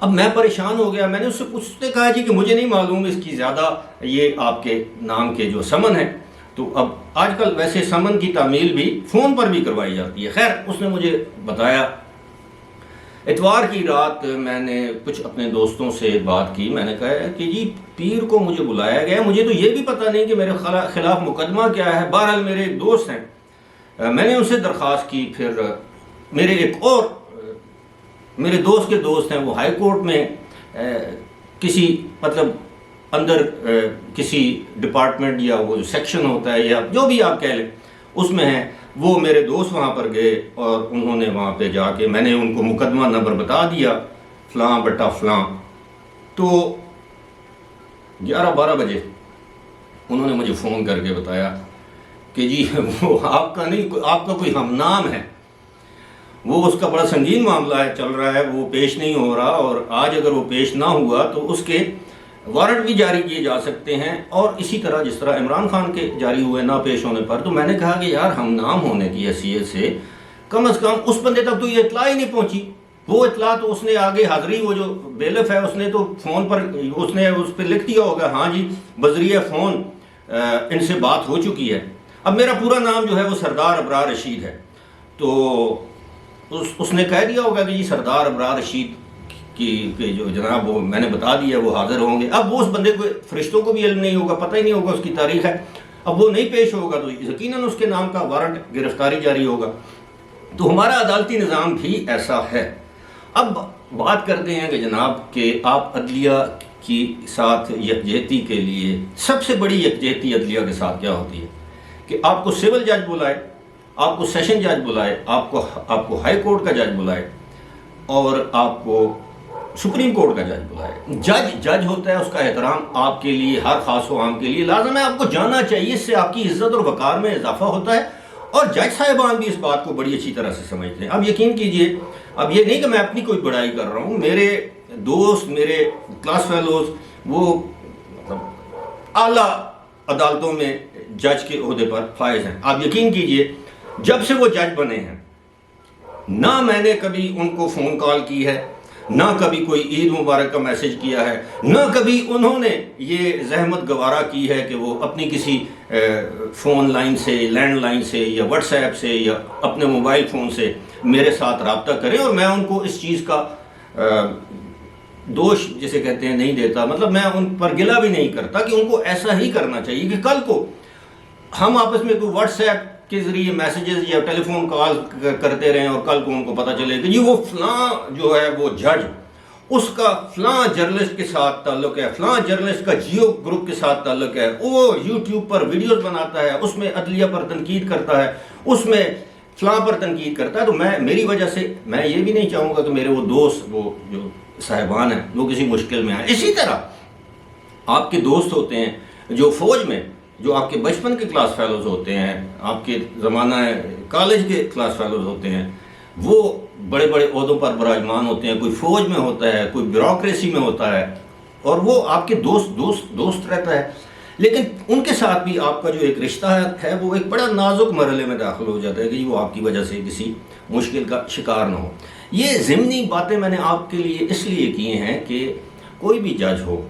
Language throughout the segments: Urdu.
اب میں پریشان ہو گیا، میں نے اس سے کہا جی کہ مجھے نہیں معلوم اس کی زیادہ یہ آپ کے نام کے جو سمن ہے، تو اب آج کل ویسے سمن کی تعمیل بھی فون پر بھی کروائی جاتی ہے۔ خیر اس نے مجھے بتایا، اتوار کی رات میں نے کچھ اپنے دوستوں سے بات کی، میں نے کہا کہ جی پیر کو مجھے بلایا گیا، مجھے تو یہ بھی پتہ نہیں کہ میرے خلاف مقدمہ کیا ہے۔ بہرحال میرے ایک دوست ہیں، میں نے ان سے درخواست کی، پھر میرے دوست کے دوست ہیں، وہ ہائی کورٹ میں کسی مطلب اندر کسی ڈپارٹمنٹ یا وہ سیکشن ہوتا ہے یا جو بھی آپ کہہ لیں اس میں ہیں، وہ میرے دوست وہاں پر گئے اور انہوں نے وہاں پہ جا کے میں نے ان کو مقدمہ نمبر بتا دیا، فلاں بٹا فلاں۔ تو 11-12 بجے انہوں نے مجھے فون کر کے بتایا کہ جی وہ آپ کا نہیں، آپ کا کوئی ہم نام ہے، وہ اس کا بڑا سنگین معاملہ ہے، چل رہا ہے، وہ پیش نہیں ہو رہا، اور آج اگر وہ پیش نہ ہوا تو اس کے وارنٹ بھی جاری کیے جا سکتے ہیں، اور اسی طرح جس طرح عمران خان کے جاری ہوئے نہ پیش ہونے پر۔ تو میں نے کہا کہ یار ہم نام ہونے کی حیثیت سے کم از کم اس بندے تک تو یہ اطلاع ہی نہیں پہنچی، وہ اطلاع تو اس نے آگے حاضری، وہ جو بیلف ہے اس نے تو فون پر اس نے اس پہ لکھ دیا ہوگا ہاں جی بذریعہ فون ان سے بات ہو چکی ہے۔ اب میرا پورا نام جو ہے وہ سردار ابرار رشید ہے، تو اس نے کہہ دیا ہوگا کہ جی سردار ابرار رشید کی جو جناب وہ میں نے بتا دیا وہ حاضر ہوں گے۔ اب وہ اس بندے کو، فرشتوں کو بھی علم نہیں ہوگا، پتہ ہی نہیں ہوگا اس کی تاریخ ہے، اب وہ نہیں پیش ہوگا تو یقیناً اس کے نام کا وارنٹ گرفتاری جاری ہوگا۔ تو ہمارا عدالتی نظام بھی ایسا ہے۔ اب بات کرتے ہیں کہ جناب کہ آپ عدلیہ کی ساتھ یکجہتی کے لیے، سب سے بڑی یکجہتی عدلیہ کے ساتھ کیا ہوتی ہے کہ آپ کو سول جج بلائے، آپ کو سیشن جج بلائے، آپ کو ہائی کورٹ کا جج بلائے، اور آپ کو سپریم کورٹ کا جج بلائے۔ جج ہوتا ہے، اس کا احترام آپ کے لیے، ہر خاص و عام کے لیے لازم ہے، آپ کو جاننا چاہیے، اس سے آپ کی عزت اور وقار میں اضافہ ہوتا ہے، اور جج صاحبان بھی اس بات کو بڑی اچھی طرح سے سمجھتے ہیں۔ اب یقین کیجئے، اب یہ نہیں کہ میں اپنی کوئی بڑائی کر رہا ہوں، میرے دوست، میرے کلاس فیلوز، وہ اعلیٰ عدالتوں میں جج کے عہدے پر فائز ہیں۔ آپ یقین کیجئے جب سے وہ جج بنے ہیں، نہ میں نے کبھی ان کو فون کال کی ہے، نہ کبھی کوئی عید مبارک کا میسج کیا ہے، نہ کبھی انہوں نے یہ زحمت گوارا کی ہے کہ وہ اپنی کسی فون لائن سے، لینڈ لائن سے یا واٹس ایپ سے یا اپنے موبائل فون سے میرے ساتھ رابطہ کریں، اور میں ان کو اس چیز کا دوش جسے کہتے ہیں نہیں دیتا، مطلب میں ان پر گلہ بھی نہیں کرتا کہ ان کو ایسا ہی کرنا چاہیے کہ کل کو ہم آپس میں کوئی واٹس ایپ کے ذریعے میسیجز یا ٹیلی فون کال کرتے رہیں اور کل کو ان کو پتہ چلے کہ یہ وہ فلاں جو ہے وہ جج، اس کا فلاں جرنلسٹ کے ساتھ تعلق ہے، فلاں جرنلسٹ کا جیو گروپ کے ساتھ تعلق ہے، وہ یوٹیوب پر ویڈیوز بناتا ہے، اس میں عدلیہ پر تنقید کرتا ہے، اس میں فلاں پر تنقید کرتا ہے، تو میری وجہ سے میں یہ بھی نہیں چاہوں گا کہ میرے وہ دوست، وہ جو صاحبان ہیں، وہ کسی مشکل میں آئیں۔ اسی طرح آپ کے دوست ہوتے ہیں جو فوج میں، جو آپ کے بچپن کے کلاس فیلوز ہوتے ہیں، آپ کے زمانہ کالج کے کلاس فیلوز ہوتے ہیں، وہ بڑے بڑے عہدوں پر براجمان ہوتے ہیں، کوئی فوج میں ہوتا ہے، کوئی بیوروکریسی میں ہوتا ہے، اور وہ آپ کے دوست رہتا ہے، لیکن ان کے ساتھ بھی آپ کا جو ایک رشتہ ہے وہ ایک بڑا نازک مرحلے میں داخل ہو جاتا ہے کہ وہ آپ کی وجہ سے کسی مشکل کا شکار نہ ہو۔ یہ ضمنی باتیں میں نے آپ کے لیے اس لیے کی ہیں کہ کوئی بھی جج ہو،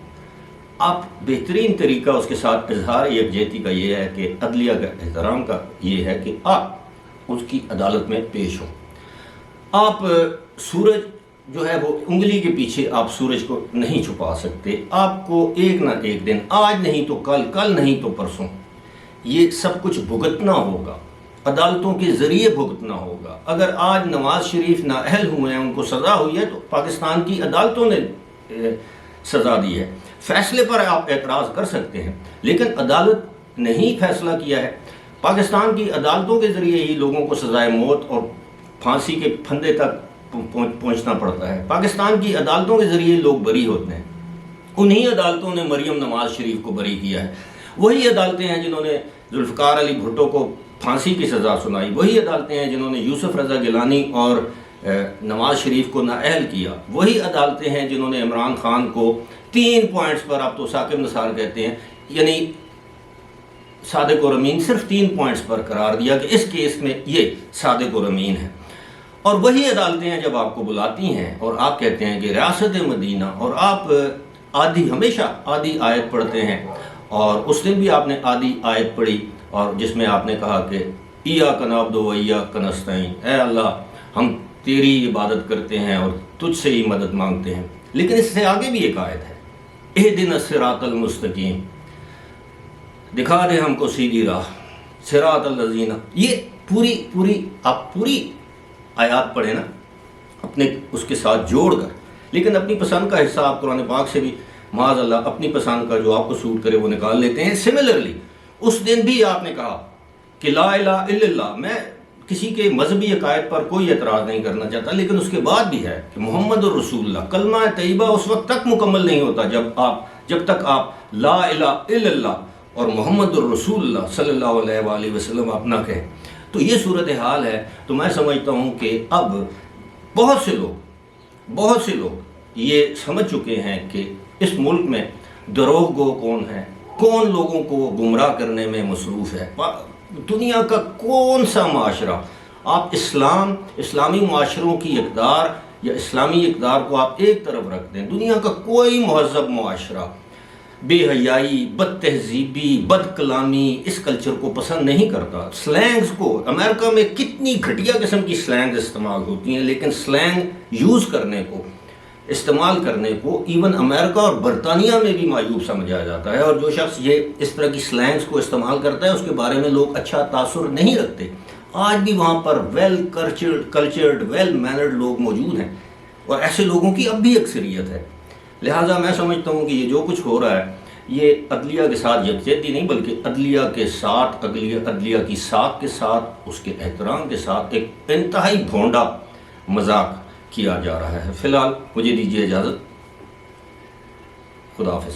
آپ بہترین طریقہ اس کے ساتھ اظہار یکجہتی کا یہ ہے کہ عدلیہ کا احترام کا یہ ہے کہ آپ اس کی عدالت میں پیش ہوں۔ آپ سورج جو ہے وہ انگلی کے پیچھے آپ سورج کو نہیں چھپا سکتے، آپ کو ایک نہ ایک دن، آج نہیں تو کل، کل نہیں تو پرسوں، یہ سب کچھ بھگتنا ہوگا، عدالتوں کے ذریعے بھگتنا ہوگا۔ اگر آج نواز شریف نااہل ہوئے ہیں، ان کو سزا ہوئی ہے، تو پاکستان کی عدالتوں نے سزا دی ہے۔ فیصلے پر آپ اعتراض کر سکتے ہیں، لیکن عدالت نے ہی فیصلہ کیا ہے۔ پاکستان کی عدالتوں کے ذریعے ہی لوگوں کو سزائے موت اور پھانسی کے پھندے تک پہنچنا پڑتا ہے۔ پاکستان کی عدالتوں کے ذریعے لوگ بری ہوتے ہیں۔ انہی عدالتوں نے مریم نواز شریف کو بری کیا ہے، وہی عدالتیں ہیں جنہوں نے ذوالفقار علی بھٹو کو پھانسی کی سزا سنائی، وہی عدالتیں ہیں جنہوں نے یوسف رضا گیلانی اور نواز شریف کو نااہل کیا، وہی عدالتیں ہیں جنہوں نے عمران خان کو 3 پوائنٹس پر، آپ تو ثاقب نثار کہتے ہیں، یعنی صادق اور امین، صرف 3 پوائنٹس پر قرار دیا کہ اس کیس میں یہ صادق اور امین ہے۔ اور وہی عدالتیں ہیں جب آپ کو بلاتی ہیں اور آپ کہتے ہیں کہ ریاست مدینہ، اور آپ ہمیشہ آدھی آیت پڑھتے ہیں، اور اس دن بھی آپ نے آدھی آیت پڑھی اور جس میں آپ نے کہا کہ ایاک نعبد و ایاک نستعین، اے اللہ ہم تیری عبادت کرتے ہیں اور تجھ سے ہی مدد مانگتے ہیں۔ لیکن اس سے آگے بھی ایک آیت ہے، اہدنا الصراط المستقیم، دکھا دے ہم کو سیدھی راہ، صراط الذین، یہ پوری آپ پوری آیات پڑھیں نا اپنے اس کے ساتھ جوڑ کر، لیکن اپنی پسند کا حصہ آپ قرآن پاک سے بھی معاذ اللہ اپنی پسند کا جو آپ کو سوٹ کرے وہ نکال لیتے ہیں۔ سملرلی اس دن بھی آپ نے کہا کہ لا الہ الا اللہ، میں کسی کے مذہبی عقائد پر کوئی اعتراض نہیں کرنا چاہتا، لیکن اس کے بعد بھی ہے کہ محمد الرسول اللہ، کلمہ طیبہ اس وقت تک مکمل نہیں ہوتا جب تک آپ لا الہ الا اللہ اور محمد الرسول اللہ صلی اللہ علیہ وآلہ وسلم آپ نہ کہیں۔ تو یہ صورتحال ہے۔ تو میں سمجھتا ہوں کہ اب بہت سے لوگ یہ سمجھ چکے ہیں کہ اس ملک میں دروغ گو کون ہے، کون لوگوں کو گمراہ کرنے میں مصروف ہے۔ دنیا کا کون سا معاشرہ، آپ اسلامی معاشروں کی اقدار یا اسلامی اقدار کو آپ ایک طرف رکھ دیں، دنیا کا کوئی مہذب معاشرہ بے حیائی، بد تہذیبی، بد کلامی اس کلچر کو پسند نہیں کرتا۔ سلینگز کو، امریکہ میں کتنی گھٹیا قسم کی سلینگز استعمال ہوتی ہیں، لیکن سلینگ یوز کرنے کو، استعمال کرنے کو ایون امریکہ اور برطانیہ میں بھی معیوب سمجھا جاتا ہے، اور جو شخص یہ اس طرح کی سلینگز کو استعمال کرتا ہے اس کے بارے میں لوگ اچھا تاثر نہیں رکھتے۔ آج بھی وہاں پر ویل کلچرڈ ویل مینرڈ لوگ موجود ہیں، اور ایسے لوگوں کی اب بھی اکثریت ہے۔ لہٰذا میں سمجھتا ہوں کہ یہ جو کچھ ہو رہا ہے یہ عدلیہ کے ساتھ یکجہتی نہیں، بلکہ عدلیہ کے ساتھ، عدلیہ کی ساکھ کے ساتھ، اس کے احترام کے ساتھ ایک انتہائی بھونڈا مذاق کیا جا رہا ہے۔ فی الحال مجھے دیجیے اجازت، خدا حافظ۔